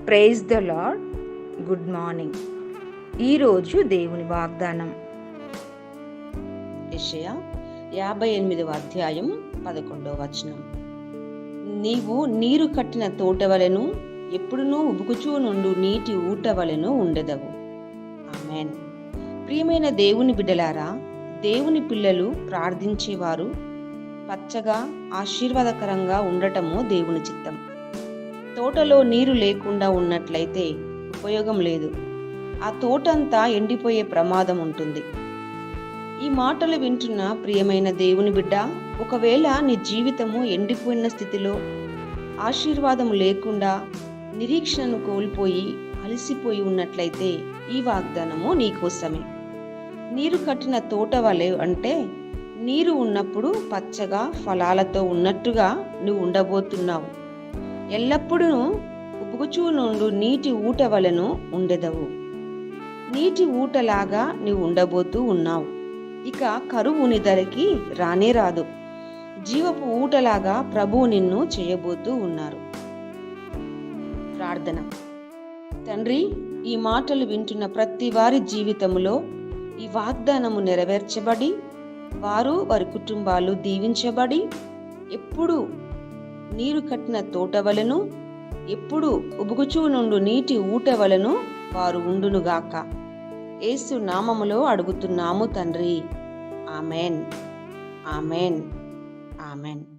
Praise the Lord. Good morning. ఈరోజు దేవుని వాగ్దానం యెషయా 58వ అధ్యాయం 11వ వచనం. నీవు నీరు కట్టిన తోటవలెను, ఎప్పుడునూ ఉబుకుచూ నుండు నీటి ఊటవలెను ఉండెదవు. ఆమేన్. ప్రియమైన దేవుని బిడ్డలారా, దేవుని పిల్లలు ప్రార్థించేవారు పచ్చగా ఆశీర్వాదకరంగా ఉండటము దేవుని చిత్తం. తోటలో నీరు లేకుండా ఉన్నట్లయితే ఉపయోగం లేదు. ఆ తోటంతా ఎండిపోయే ప్రమాదం ఉంటుంది. ఈ మాటలు వింటున్న ప్రియమైన దేవుని బిడ్డ, ఒకవేళ నీ జీవితము ఎండిపోయిన స్థితిలో, ఆశీర్వాదం లేకుండా, నిరీక్షణను కోల్పోయి అలసిపోయి ఉన్నట్లయితే ఈ వాగ్దానము నీకోసమే. నీరు కట్టిన తోట వలె అంటే నీరు ఉన్నప్పుడు పచ్చగా ఫలాలతో ఉన్నట్టుగా నువ్వు ఉండబోతున్నావు. ఎల్లప్పుడూ ఉబుకుచూ నుండు నీటి ఊట వలెను ఉండెదవు. నీటి ఊటలాగా నీవు ఉండబోతూ ఉన్నావు. ఇక కరువు నీ ధరికి రానే రాదు. జీవపు ఊటలాగా ప్రభువు నిన్ను చేయబోతూ ఉన్నారు. ప్రార్థన. తండ్రి, ఈ మాటలు వింటున్న ప్రతి వారి జీవితంలో ఈ వాగ్దానము నెరవేర్చబడి, వారు వారి కుటుంబాలు దీవించబడి, ఎప్పుడు నీరు కట్టిన తోట వలెను, ఎప్పుడు ఉబుకుచూ నుండు నీటి ఊట వలెను వారు ఉండునుగాక. యేసు నామములో అడుగుతున్నాము తండ్రి. ఆమెన్. ఆమెన్. ఆమెన్.